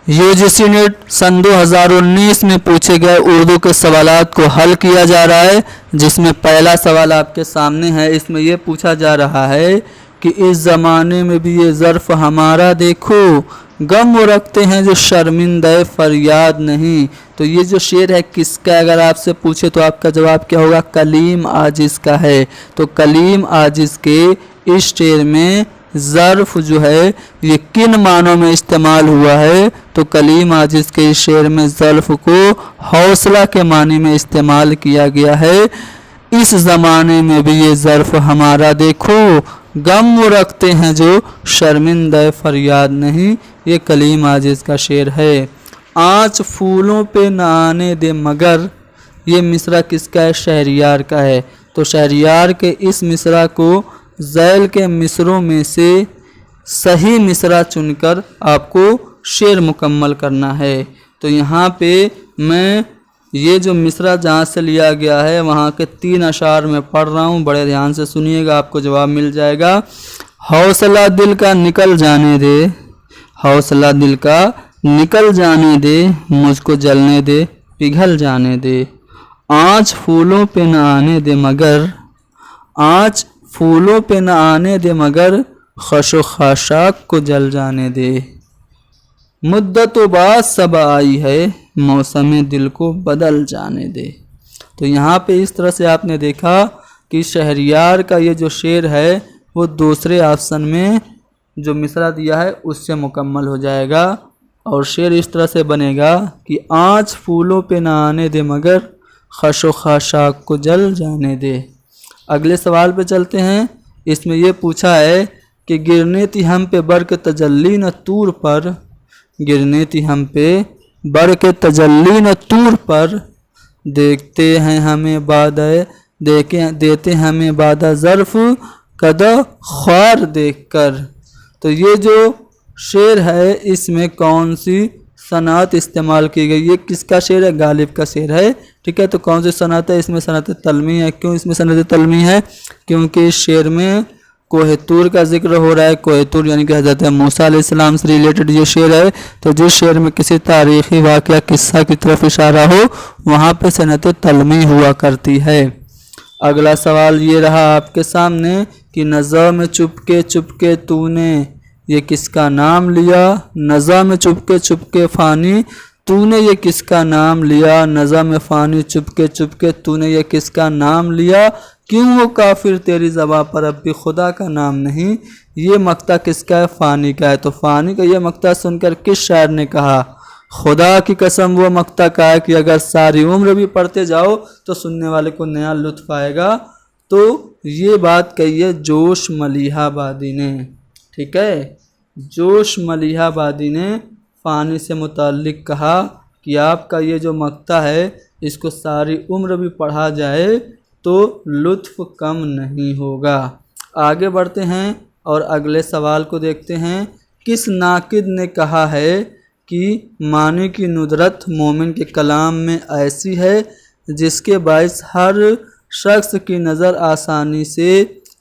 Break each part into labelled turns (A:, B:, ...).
A: UGC net सन 2019 में पूछे गए उर्दू के सवालात को हल किया जा रहा है, जिसमें पहला सवाल आपके सामने है। इसमें ये पूछा जा रहा है कि इस ज़माने में भी ये ज़र्फ़ हमारा देखो, गम वो रखते हैं जो शर्मिंदा फरियाद नहीं। तो ये जो शेर है किसका, अगर आपसे पूछे तो आपका जवाब क्या होगा? कलीम आजिज़ का है। तो कलीम आजिज़ के इस शेर में ज़र्फ़ जो है ये किन मानों में इस्तेमाल हुआ है? तो कलीम आजिज़ के इस शेर में ज़र्फ़ को हौसला के मानी में इस्तेमाल किया गया है। इस ज़माने में भी ये ज़र्फ़ हमारा देखो, गम वो रखते हैं जो शर्मिंदा फरियाद नहीं। ये कलीम आजिज़ का शेर है। आँच फूलों पे न आने दे मगर, ये मिसरा किसका है? शहरियार का है। तो शहरियार के इस मिसरा को ज़ैल के मिसरों में से सही मिसरा चुनकर आपको शेर मुकम्मल करना है। तो यहाँ पे मैं ये जो मिसरा जहाँ से लिया गया है वहाँ के 3 अशार में पढ़ रहा हूँ, बड़े ध्यान से सुनिएगा, आपको जवाब मिल जाएगा। हौसला दिल का निकल जाने दे, हौसला दिल का निकल जाने दे, मुझको जलने दे, पिघल जाने दे। आँच फूलों पे न आने दे मगर, आँच फूलों पे न आने दे मगर, खशो खाशाक को जल जाने दे। मुद्दतों बाद सब आई है, मौसम दिल को बदल जाने दे। तो यहाँ पे इस तरह से आपने देखा कि शहरियार का ये जो शेर है वो दूसरे ऑप्शन में जो मिसरा दिया है उससे मुकम्मल हो जाएगा और शेर इस तरह से बनेगा कि आँच फूलों पे ना आने दे मगर, खशो खाशाक को जल जाने दे। अगले सवाल पे चलते हैं। इसमें ये पूछा है कि गिरने थी हम पे बर्क तजल्ली न तूर पर, गिरने थी हम पे बर्क तजल्ली न तूर पर, देखते हैं हमें बादा देते हमें बादा ज़र्फ़ कदा ख्वार देख कर। तो ये जो शेर है इसमें कौन सी सनात इस्तेमाल की गई? ये किसका शेर है? गालिब का शेर है। ठीक है, तो कौन सी सनात है? इसमें सनात तलमी है। क्यों इसमें सनात तलमी है? क्योंकि इस शेर में कोहतूर का जिक्र हो रहा है। कोहतूर यानी कि हज़रत मूसा अलैहिस्सलाम से रिलेटेड ये शेर है। तो जिस शेर में किसी तारीख़ी वाक़या किस्सा की तरफ इशारा हो वहाँ पे सनत तलमी हुआ करती है। अगला सवाल ये रहा आपके सामने कि नज़ा में चुपके चुपके तूने, ये किसका नाम लिया? नज़ा में चुपके चुपके फ़ानी तूने ये किसका नाम लिया? नज़ा में फ़ानी चुपके चुपके तूने ये किसका नाम लिया? क्यों वो काफिर तेरी ज़बां पर अब भी खुदा का नाम नहीं? ये मक्ता किसका है? फ़ानी का है। तो फ़ानी का ये मक्ता सुनकर किस शायर ने कहा? खुदा की कसम वो मक्ता का है कि अगर सारी उम्र भी पढ़ते जाओ तो सुनने वाले को नया लुत्फ़ आएगा। तो ये बात कही है जोश मलिहाबादी ने। ठीक है, जोश मलिहाबादी ने फ़ानी से मुताल्लिक़ कहा कि आपका ये जो मक्ता है इसको सारी उम्र भी पढ़ा जाए तो लुत्फ़ कम नहीं होगा। आगे बढ़ते हैं और अगले सवाल को देखते हैं। किस नाकिद ने कहा है कि मानी की नुदरत मोमिन के कलाम में ऐसी है जिसके बाइस हर शख्स की नज़र आसानी से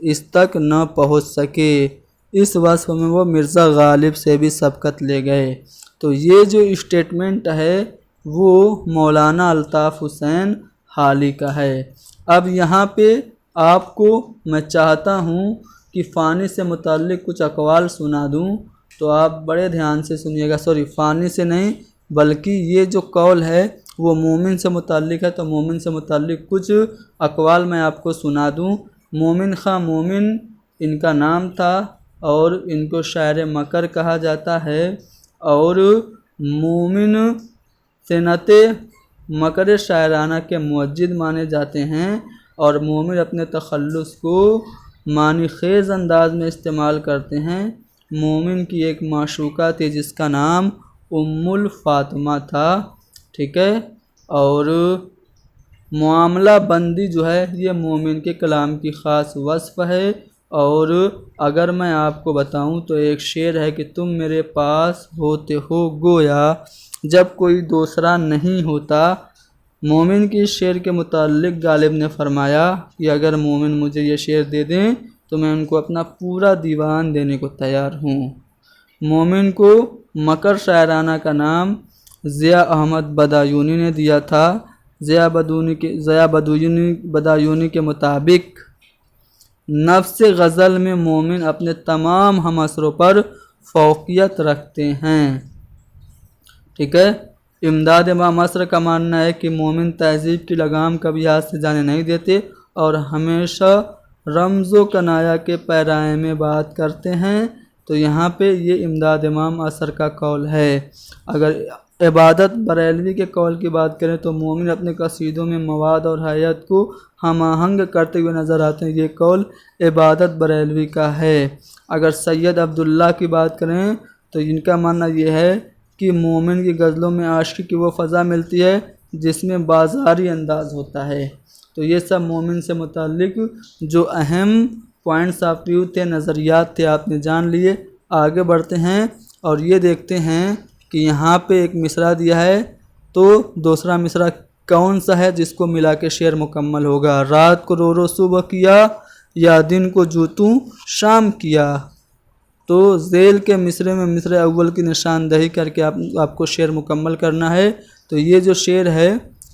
A: इस तक न पहुँच सके? इस वصف में वो मिर्ज़ा गालिब से भी सबकत ले गए। तो ये जो स्टेटमेंट है वो मौलाना अल्ताफ़ हुसैन हाली का है। अब यहाँ पे आपको मैं चाहता हूँ कि फ़ानी से मुताल्लिक़ कुछ अक़वाल सुना दूँ, तो आप बड़े ध्यान से सुनिएगा। सॉरी, फ़ानी से नहीं बल्कि ये जो कौल है वो मोमिन से मुताल्लिक़ है। तो मोमिन से मुताल्लिक़ कुछ अक़वाल मैं आपको सुना दूँ। मोमिन ख़ां मोमिन इनका नाम था और इनको शायर मकर कहा जाता है और मोमिन सनते मकर शायराना के मुअज्जिद माने जाते हैं और मोमिन अपने तखल्लुस को मानी ख़ेज़ अंदाज में इस्तेमाल करते हैं। मोमिन की एक माशूका थी जिसका नाम उम्मुल फ़ातिमा था। ठीक है, और मुआमला बंदी जो है ये मोमिन के कलाम की ख़ास वصف है। और अगर मैं आपको बताऊं तो एक शेर है कि तुम मेरे पास होते हो गोया जब कोई दूसरा नहीं होता। मोमिन की शेर के मुताल्लिक़ गालिब ने फरमाया कि अगर मोमिन मुझे ये शेर दे दें तो मैं उनको अपना पूरा दीवान देने को तैयार हूँ। मोमिन को मकर शायराना का नाम ज़िया अहमद बदायूनी ने दिया था। ज़िया बदायूनी के मुताबिक नफ्स गज़ल में मोमिन अपने तमाम हम असरों पर फ़ौक़ियत रखते हैं। ठीक है। इमदाद इमाम असर का मानना है कि मोमिन तहज़ीब की लगाम कभी हाथ से जाने नहीं देते और हमेशा रमज़ो कनाया के पैराए में बात करते हैं। तो यहाँ पे ये इमदाद इमाम असर का कौल है। अगर इबादत बरेलवी के कौल की बात करें तो मोमिन अपने कसीदों में मवाद और हैत को हम आहंग करते हुए नज़र आते हैं। ये कौल इबादत बरेलवी का है। अगर सैयद अब्दुल्ला की बात करें तो इनका मानना ये है कि मोमिन की गज़लों में आशिकी की वो फ़ज़ा मिलती है जिसमें बाज़ारी अंदाज़ होता है। तो ये सब मोमिन से मुताल्लिक जो अहम पॉइंट्स ऑफ व्यू थे, नज़रियात थे, आपने जान लिए। आगे बढ़ते हैं और ये देखते हैं कि यहाँ पे एक मिसरा दिया है, तो दूसरा मिसरा कौन सा है जिसको मिला के शेर मुकम्मल होगा। रात को रो रो सुबह किया या दिन को जूतूं शाम किया। तो ज़ेल के मिसरे में मिसरे अव्वल की निशानदही करके आपको शेर मुकम्मल करना है। तो ये जो शेर है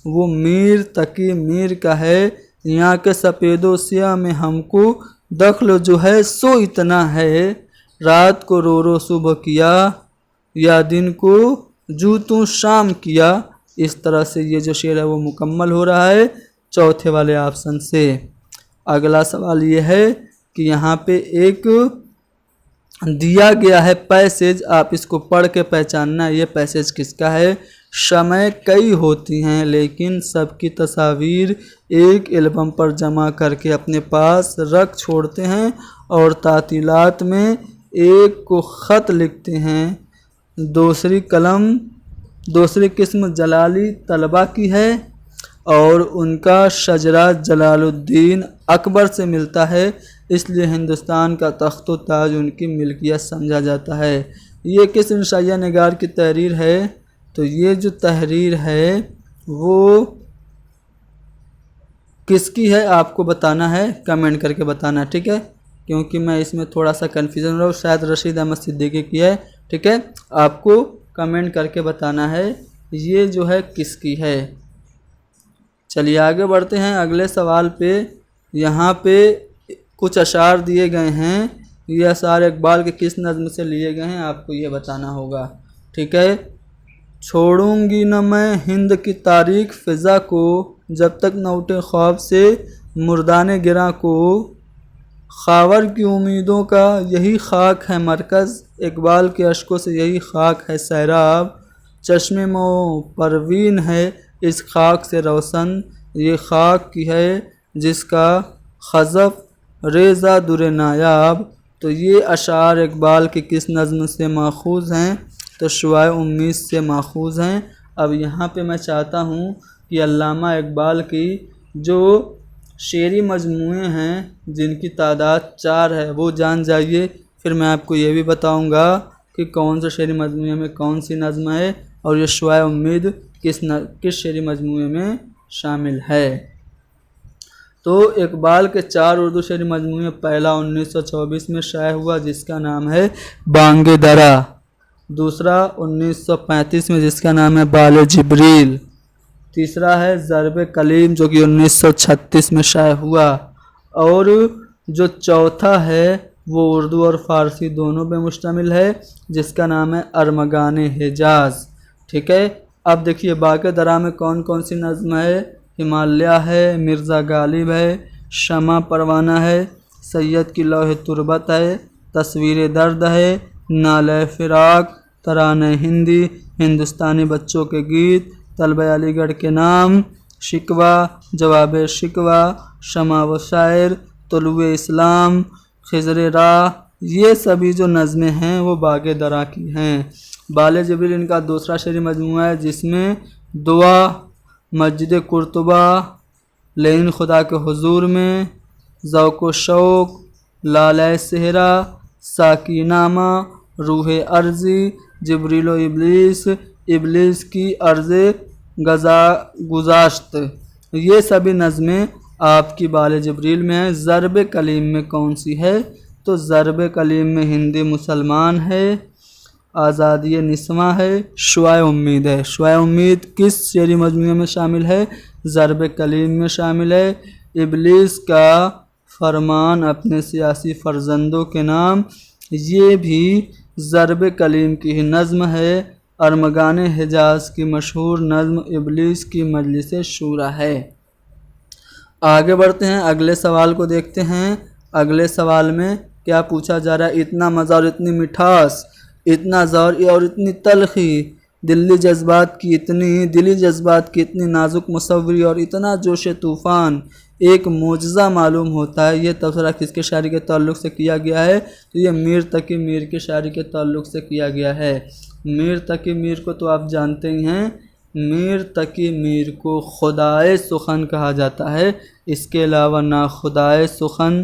A: वो मीर तकी मीर का है। यहाँ के सफ़ेदो सिया में हमको दखल जो है सो इतना है। रात को रो रो सुबह किया या दिन को जूतूं शाम किया। इस तरह से ये जो शेर है वो मुकम्मल हो रहा है चौथे वाले ऑप्शन से। अगला सवाल ये है कि यहाँ पे एक दिया गया है पैसेज, आप इसको पढ़ के पहचानना ये पैसेज किसका है। शमय कई होती हैं लेकिन सबकी तस्वीर एक एल्बम पर जमा करके अपने पास रख छोड़ते हैं और तातीलात में एक को ख़त लिखते हैं। दूसरी किस्म जलाली तलबा की है और उनका शजरा जलालुद्दीन अकबर से मिलता है, इसलिए हिंदुस्तान का तख्त ताज उनकी मिल्कियत समझा जाता है। ये किस इंशाइया निगार की तहरीर है। तो ये जो तहरीर है वो किसकी है आपको बताना है, कमेंट करके बताना, ठीक है। क्योंकि मैं इसमें थोड़ा सा कन्फ्यूज़न हो रहा हूँ, शायद रशीद अहमद सिद्दीकी की है, ठीक है। आपको कमेंट करके बताना है ये जो है किसकी है। चलिए आगे बढ़ते हैं अगले सवाल पे। यहाँ पे कुछ अशार दिए गए हैं, ये अशार इकबाल के किस नज़्म से लिए गए हैं आपको ये बताना होगा, ठीक है। छोड़ूंगी न मैं हिंद की तारीख फ़िज़ा को जब तक न उठे ख्वाब से मुर्दाने गिरा को। खावर की उम्मीदों का यही खाक है मरकज़, इकबाल के अश्कों से यही खाक है सैराब। चश्मे मो परवीन है इस खाक से रोशन, ये खाक की है जिसका खज़फ़ रेज़ा दुर नायाब। तो ये अशार इकबाल के किस नज़्म से माखूज़ हैं। तो शुआए उम्मीद से माखूज़ हैं। अब यहाँ पे मैं चाहता हूँ कि अल्लामा इकबाल की जो शेरी मजमूए हैं जिनकी तादाद 4 है वो जान जाइए। फिर मैं आपको ये भी बताऊँगा कि कौन से शेरी मजमूए में कौन सी नज़्म है और ये शुआए उम्मीद किस शेरी मजमूए में शामिल है। तो इकबाल के 4 उर्दू शेरी मजमूए, पहला 1924 में शाये हुआ जिसका नाम है बांगे दरा, दूसरा 1935 में जिसका नाम है बाले जिब्रील, तीसरा है ज़रब कलीम जो कि 1936 में शाये हुआ, और जो चौथा है वो उर्दू और फ़ारसी दोनों पे मुश्तमिल है जिसका नाम है अरमगान हिजाज, ठीक है। अब देखिए बांगे दरा में कौन कौन सी नज़्म है। हिमालय है, मिर्ज़ा गालिब है, शमा परवाना है, सैयद की लौह तुरबत है, तस्वीर दर्द है, नाले फ़िराक, तराने हिंदी, हिंदुस्तानी बच्चों के गीत, तलबे अलीगढ़ के नाम, शिकवा, जवाब शिकवा, शमा व शायर, तुलुए इस्लाम, खिज़र राह, ये सभी जो नज़में हैं वो बांगे दरा की हैं। बाले जिब्रील इनका दूसरा शेरी मजमूआ है जिसमें दुआ, मस्जिद कुर्तुबा, लेकिन खुदा के हुजूर में, ज़ौक़ शौक़, लाले सेहरा, साकीनामा, रूह अर्ज़ी, जिब्रील इब्लीस, इब्लीस की अर्ज़ गुज़ाश्त, ये सभी नज़में आपकी बाले जिब्रील में है। ज़रब कलीम में कौन सी है। तो ज़रब कलीम में हिंदी मुसलमान है। آزادی نسواں ہے، شعاع امید ہے۔ شعاع امید کس شعری مجموعے میں شامل ہے؟ ضرب کلیم میں شامل ہے۔ ابلیس کا فرمان اپنے سیاسی فرزندوں کے نام، یہ بھی ضرب کلیم کی ہی نظم ہے۔ ارمغان حجاز کی مشہور نظم ابلیس کی مجلس شورا ہے۔ آگے بڑھتے ہیں، اگلے سوال کو دیکھتے ہیں۔ اگلے سوال میں کیا پوچھا جا رہا ہے؟ اتنا مزہ اور اتنی مٹھاس، اتنا زور اور اتنی تلخی، دلی جذبات کی اتنی نازک مصوری اور اتنا جوش طوفان ایک معجزہ معلوم ہوتا ہے۔ یہ تبصرہ کس کے شاعری کے تعلق سے کیا گیا ہے؟ تو یہ میر تقی میر کے شاعری کے تعلق سے کیا گیا ہے۔ میر تقی میر کو تو آپ جانتے ہی ہیں، میر تقی میر کو خدائے سخن کہا جاتا ہے۔ اس کے علاوہ ناخدائے سخن،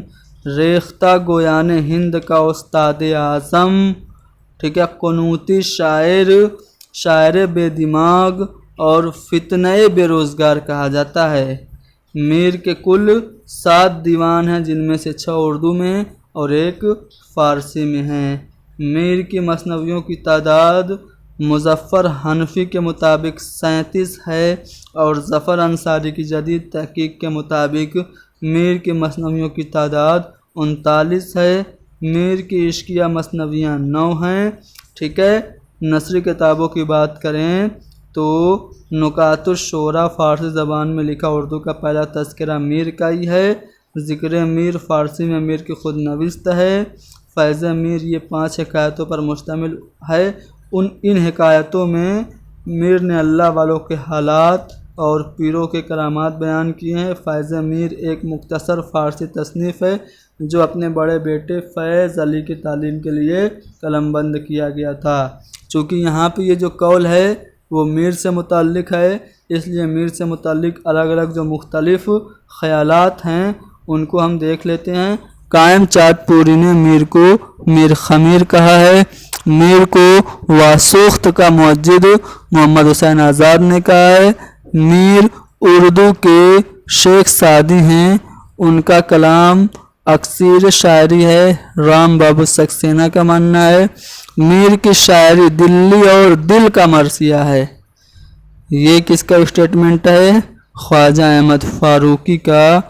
A: ریختہ گویان ہند کا استاد اعظم، ٹھیک ہے، قنوتی شاعر بے دماغ اور فتنہ بے روزگار کہا جاتا ہے۔ میر کے کل 7 دیوان ہیں، جن میں سے 6 اردو میں اور 1 فارسی میں ہیں۔ میر کی مثنویوں کی تعداد مظفر حنفی کے مطابق 37 ہے اور ظفر انصاری کی جدید تحقیق کے مطابق میر کی مثنویوں کی تعداد 39 ہے۔ میر کی عشقیہ مثنویاں 9 ہیں، ٹھیک ہے۔ نثری کتابوں کی بات کریں تو نکات الشعراء فارسی زبان میں لکھا اردو کا پہلا تذکرہ میر کا ہی ہے۔ ذکر میر فارسی میں میر کی خود نوشت ہے۔ فیض میر یہ 5 حکایتوں پر مشتمل ہے۔ ان حکایتوں میں میر نے اللہ والوں کے حالات اور پیروں کے کرامات بیان کیے ہیں۔ فیض میر ایک مختصر فارسی تصنیف ہے جو اپنے بڑے بیٹے فیض علی کی تعلیم کے لیے قلم بند کیا گیا تھا۔ چونکہ یہاں پہ یہ جو قول ہے وہ میر سے متعلق ہے، اس لیے میر سے متعلق الگ الگ جو مختلف خیالات ہیں ان کو ہم دیکھ لیتے ہیں۔ قائم چاٹ پوری نے میر کو میر خمیر کہا ہے۔ میر کو واسوخت کا موجد محمد حسین آزاد نے کہا ہے۔ میر اردو کے شیخ سعدی ہیں، ان کا کلام اکثیر شاعری ہے۔ رام بابو سکسینہ کا ماننا ہے میر کی شاعری دلی اور دل کا مرثیہ ہے۔ یہ کس کا اسٹیٹمنٹ ہے؟ خواجہ احمد فاروقی کا۔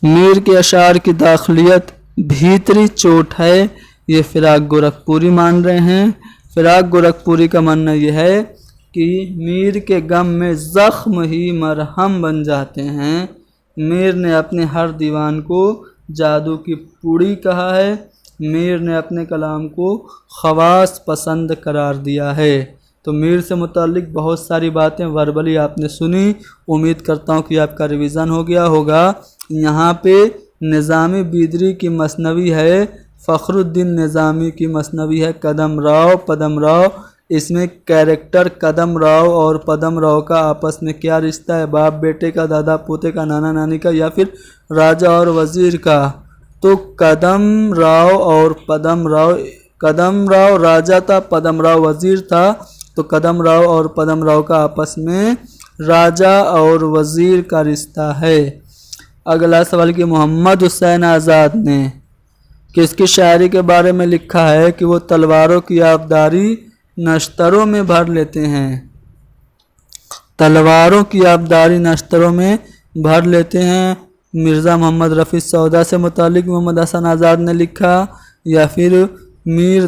A: میر کے اشعار کی داخلیت بھیتری چوٹ ہے، یہ فراق گورکھپوری مان رہے ہیں۔ فراق گورکھپوری کا ماننا یہ ہے کہ میر کے غم میں زخم ہی مرہم بن جاتے ہیں۔ میر نے اپنے ہر دیوان کو جادو کی پوڑی کہا ہے۔ میر نے اپنے کلام کو خواص پسند قرار دیا ہے۔ تو میر سے متعلق بہت ساری باتیں وربلی آپ نے سنی، امید کرتا ہوں کہ آپ کا ریویژن ہو گیا ہوگا۔ یہاں پہ نظامی بیدری کی مثنوی ہے، فخر الدین نظامی کی مثنوی ہے قدم راؤ پدم راؤ۔ اس میں کیریکٹر قدم راؤ اور پدم راؤ کا آپس میں کیا رشتہ ہے، باپ بیٹے کا، دادا پوتے کا، نانا نانی کا، یا پھر راجہ اور وزیر کا؟ تو قدم راؤ اور پدم راؤ، قدم راؤ راجہ تھا، پدم راؤ وزیر تھا، تو قدم راؤ اور پدم راؤ کا آپس میں راجہ اور وزیر کا رشتہ ہے۔ اگلا سوال کہ محمد حسین آزاد نے کس کی شاعری کے بارے میں لکھا ہے کہ وہ تلواروں کی آبداری نشتروں میں بھر لیتے ہیں؟ تلواروں کی آبداری نشتروں میں بھر لیتے ہیں۔ مرزا محمد رفیع سودا سے متعلق محمد حسین آزاد نے لکھا، یا پھر میر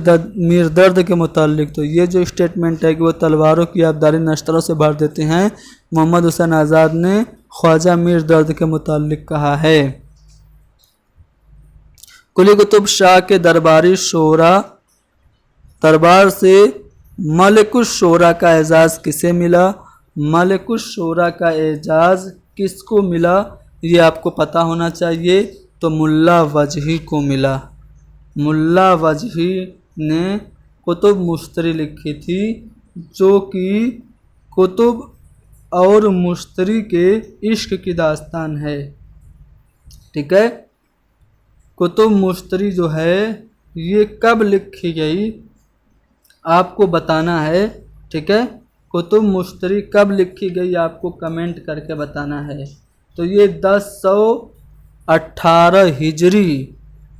A: درد کے متعلق؟ تو یہ جو اسٹیٹمنٹ ہے کہ وہ تلواروں کی آبداری نشتروں سے بھر دیتے ہیں، محمد حسین آزاد نے خواجہ میر درد کے متعلق کہا ہے۔ قلی قطب شاہ کے درباری شعراء دربار سے ملک الشعراء کا اعزاز کسے ملا؟ ملک الشعراء کا اعزاز کس کو ملا یہ آپ کو پتہ ہونا چاہیے۔ تو ملا وجہی کو ملا۔ ملا وجہی نے کتب مشتری لکھی تھی، جو کہ کتب اور مشتری کے عشق کی داستان ہے، ٹھیک ہے۔ کتب مشتری جو ہے یہ کب لکھی گئی آپ کو بتانا ہے، ٹھیک ہے۔ کتب مشتری کب لکھی گئی آپ کو کمنٹ کر کے بتانا ہے۔ تو یہ 1018 ہجری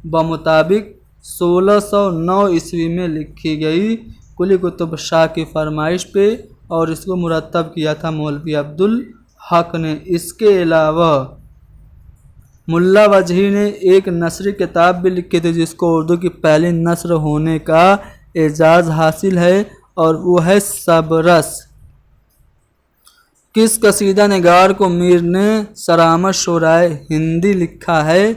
A: بمطابق 1609 عیسوی میں لکھی گئی قلی قطب شاہ کی فرمائش پہ، اور اس کو مرتب کیا تھا مولوی عبدالحق نے۔ اس کے علاوہ ملا وجہی نے ایک نثری کتاب بھی لکھی تھی جس کو اردو کی پہلی نثر ہونے کا اعزاز حاصل ہے، اور وہ ہے سبرس۔ کس قصیدہ نگار کو میر نے سرآمد شعرائے ہندی لکھا ہے؟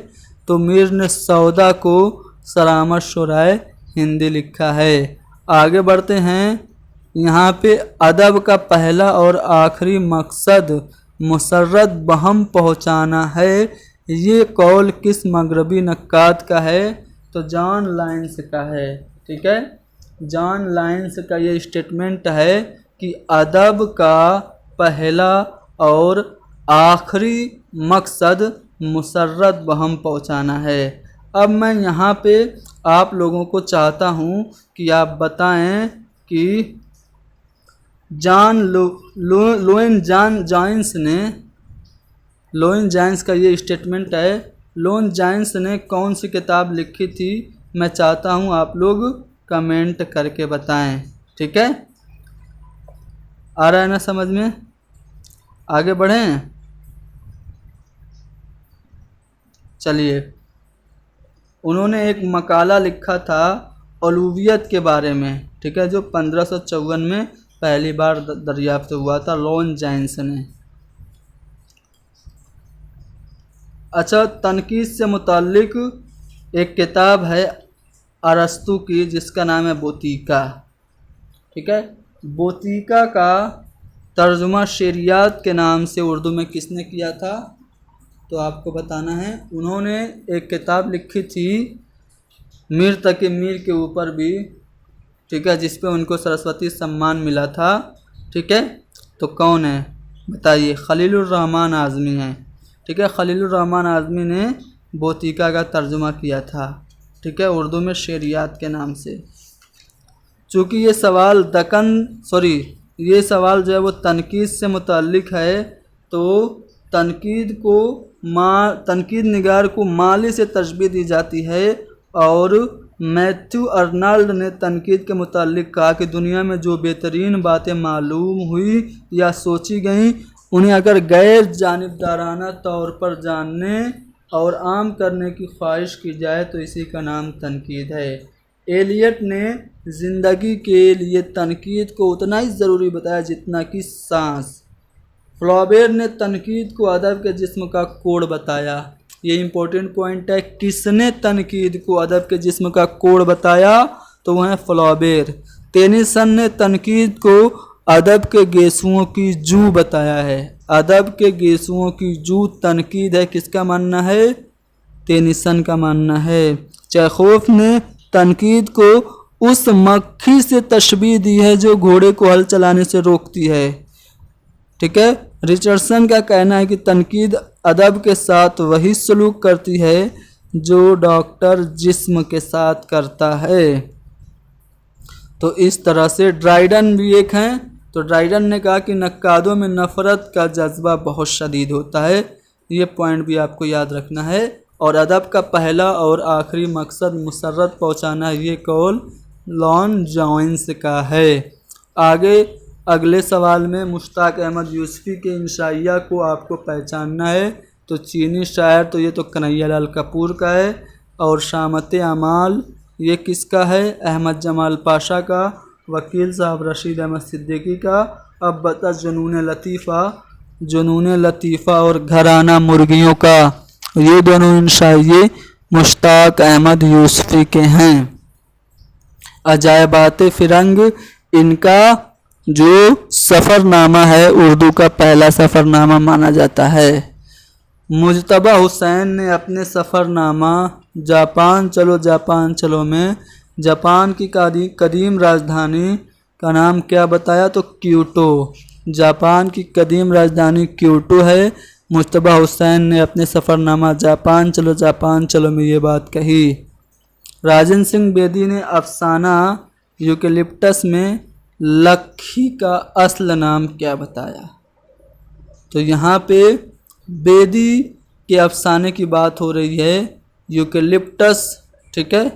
A: تو میر نے سودا کو سرآمد شعرائے ہندی لکھا ہے۔ آگے بڑھتے ہیں۔ یہاں پہ ادب کا پہلا اور آخری مقصد مسرت بہم پہنچانا ہے، یہ قول کس مغربی نقاد کا ہے؟ تو جان لائنس کا ہے۔ ٹھیک ہے، جان لائنس کا یہ اسٹیٹمنٹ ہے کہ ادب کا پہلا اور آخری مقصد مسرت بہم پہنچانا ہے۔ اب میں یہاں پہ آپ لوگوں کو چاہتا ہوں کہ آپ بتائیں کہ لوئن جائنس کا یہ اسٹیٹمنٹ ہے، لوئن جائنس نے کون سی کتاب لکھی تھی؟ میں چاہتا ہوں آپ لوگ کمنٹ کر کے بتائیں۔ ٹھیک ہے، آ رہا ہے نا سمجھ میں؟ آگے بڑھیں۔ چلیے، انہوں نے ایک مقالہ لکھا تھا الوویت کے بارے میں، ٹھیک ہے، جو 1554 میں پہلی بار دریافت ہوا تھا لوئن جائنس نے۔ اچھا، تنقید سے متعلق ایک کتاب ہے ارسطو کی جس کا نام ہے بوتیکا۔ ٹھیک ہے، بوتیکا کا ترجمہ شعریات کے نام سے اردو میں کس نے کیا تھا؟ تو آپ کو بتانا ہے۔ انہوں نے ایک کتاب لکھی تھی میر تقی میر کے اوپر بھی، ٹھیک ہے، جس پہ ان کو سرسوتی سمان ملا تھا۔ ٹھیک ہے، تو کون ہے بتائیے؟ خلیل الرحمن اعظمی ہیں۔ ٹھیک ہے، خلیل الرحمن اعظمی نے بوتیکا کا ترجمہ کیا تھا، ٹھیک ہے، اردو میں شعریات کے نام سے۔ چونکہ یہ سوال جو ہے وہ تنقید سے متعلق ہے، تو تنقید نگار کو مالی سے تشبیہ دی جاتی ہے، اور میتھیو ارنالڈ نے تنقید کے متعلق کہا کہ دنیا میں جو بہترین باتیں معلوم ہوئی یا سوچی گئیں انہیں اگر غیر جانبدارانہ طور پر جاننے اور عام کرنے کی خواہش کی جائے تو اسی کا نام تنقید ہے۔ ایلیٹ نے زندگی کے لیے تنقید کو اتنا ہی ضروری بتایا جتنا کہ سانس۔ فلابیر نے تنقید کو ادب کے جسم کا کوڑ بتایا۔ یہ امپورٹنٹ پوائنٹ ہے، کس نے تنقید کو ادب کے جسم کا کوڑ بتایا؟ تو وہ ہے فلابیر۔ ٹینیسن نے تنقید کو ادب کے گیسوؤں کی جو بتایا ہے۔ ادب کے گیسوؤں کی جو تنقید ہے، کس کا ماننا ہے؟ ٹینیسن کا ماننا ہے۔ چیخوف نے تنقید کو اس مکھی سے تشبیہ دی ہے جو گھوڑے کو ہل چلانے سے روکتی ہے۔ ٹھیک ہے، رچرڈسن کا کہنا ہے کہ تنقید ادب کے ساتھ وہی سلوک کرتی ہے جو ڈاکٹر جسم کے ساتھ کرتا ہے۔ تو اس طرح سے ڈرائیڈن بھی ایک ہیں، تو ڈرائیڈن نے کہا کہ نقادوں میں نفرت کا جذبہ بہت شدید ہوتا ہے۔ یہ پوائنٹ بھی آپ کو یاد رکھنا ہے۔ اور ادب کا پہلا اور آخری مقصد مسرت پہنچانا، یہ قول لوئن جائنس کا ہے۔ آگے اگلے سوال میں مشتاق احمد یوسفی کے انشائیہ کو آپ کو پہچاننا ہے۔ تو چینی شاعر تو یہ تو کنہیا لال کپور کا ہے، اور شامت اعمال یہ کس کا ہے؟ احمد جمال پاشا کا، وکیل صاحب رشید احمد صدیقی کا۔ اب بتا جنون لطیفہ اور گھرانہ مرغیوں کا، یہ دونوں انشائیے مشتاق احمد یوسفی کے ہیں۔ عجائبات فرنگ ان کا جو سفر نامہ ہے اردو کا پہلا سفر نامہ مانا جاتا ہے۔ مجتبیٰ حسین نے اپنے سفر نامہ جاپان چلو میں جاپان کی قدیم راجدھانی کا نام کیا بتایا؟ تو کیوٹو۔ جاپان کی قدیم راجدھانی کیوٹو ہے۔ مجتبیٰ حسین نے اپنے سفر نامہ جاپان چلو میں یہ بات کہی۔ راجن سنگھ بیدی نے افسانہ یوکلپٹس میں لکھی کا اصل نام کیا بتایا؟ تو یہاں پہ بیدی کے افسانے کی بات ہو رہی ہے، یوکلپٹس، ٹھیک ہے،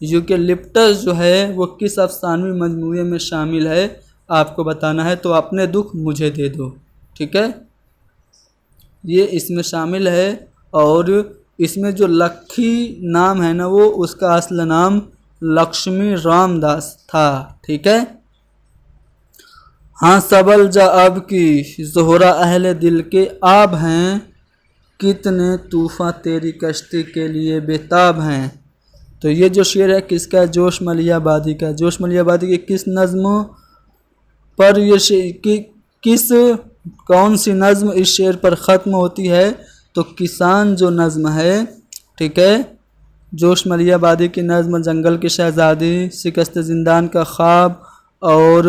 A: यूकेलिप्टस जो है वो किस अफसानवी मजमूए में शामिल है आपको बताना है। तो अपने दुख मुझे दे दो, ठीक है, ये इसमें शामिल है। और इसमें जो लक्खी नाम है ना, वो उसका असल नाम लक्ष्मी रामदास था, ठीक है। हाँ सबल जा अब की ज़ोहरा अहले दिल के आब हैं, कितने तूफ़ां तेरी कश्ती के लिए बेताब हैं। तो ये जो शेर है किसका है? जोश मलियाबादी का। जोश मलियाबादी की किस नज़्म पर ये किस कौन सी नज़्म इस शेर पर ख़त्म होती है? तो किसान जो नज़्म है, ठीक है। जोश मलियाबादी की नज़्म जंगल की शहज़ादी, शिकस्त ज़िंदान का ख्वाब और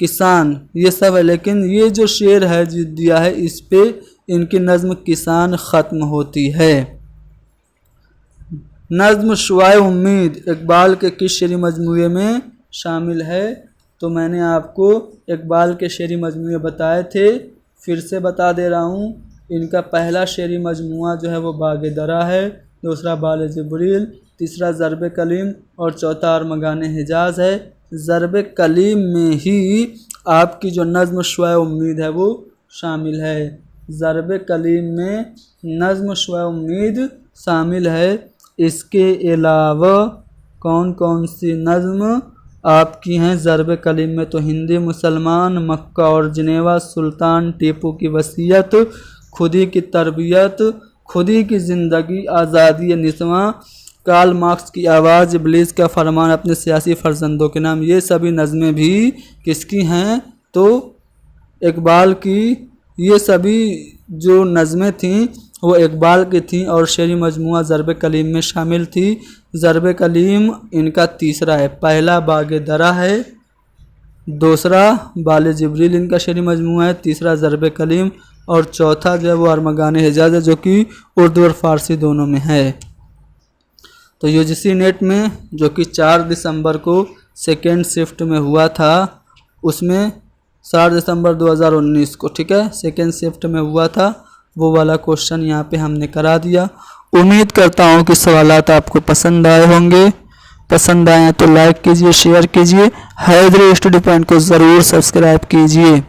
A: किसान, ये सब है। लेकिन ये जो शेर है जो दिया है इस पे इनकी नज़्म किसान ख़त्म होती है। नज़्म शुआए उम्मीद इकबाल के किस शेरी मजमूए में शामिल है? तो मैंने आपको इकबाल के शेरी मजमूए बताए थे, फिर से बता दे रहा हूँ। इनका पहला शेरी मजमूआ जो है वो बाग़ दरा है, दूसरा बाल जिब्रील, तीसरा ज़रब कलीम और चौथा अरमगान हिजाज़ है। ज़रब कलीम में ही आपकी जो नज़्म शुआए उम्मीद है वो शामिल है। ज़रब कलीम में नज़्म शुआए उम्मीद शामिल है। इसके अलावा कौन कौन सी नज़्म आपकी हैं ज़रब कलीम में? तो हिंदी मुसलमान, मक्का और जिनेवा, सुल्तान टीपू की वसीयत, खुदी की तरबियत, खुदी की ज़िंदगी, आज़ादी निस्वां, कार्ल मार्क्स की आवाज़, इब्लीस का फरमान, अपने सियासी फर्जंदों के नाम। ये सभी नज़में भी किसकी हैं? तो इकबाल की। ये सभी जो नज़में थीं वो इकबाल की थीं और शेरी मजमूआ ज़रब कलीम में शामिल थी। ज़रब कलीम इनका तीसरा है, पहला बाग़ दरा है, दूसरा बाल जिब्रील इनका शेरी मजमूआ है, तीसरा ज़रब कलीम और चौथा जो है वो अरमगान हिजाज़ है, जो कि उर्दू और फ़ारसी दोनों में है। तो यूजीसी नेट में जो कि 4 दिसंबर को सेकेंड शिफ्ट में हुआ था, उसमें 7 दिसंबर 2019 को, ठीक है, सेकेंड शिफ्ट में हुआ था, वो वाला क्वेश्चन यहाँ पे हमने करा दिया। उम्मीद करता हूँ कि सवालात आपको पसंद आए होंगे। पसंद आए तो लाइक कीजिए, शेयर कीजिए। हैदरी स्टडी पॉइंट को ज़रूर सब्सक्राइब कीजिए।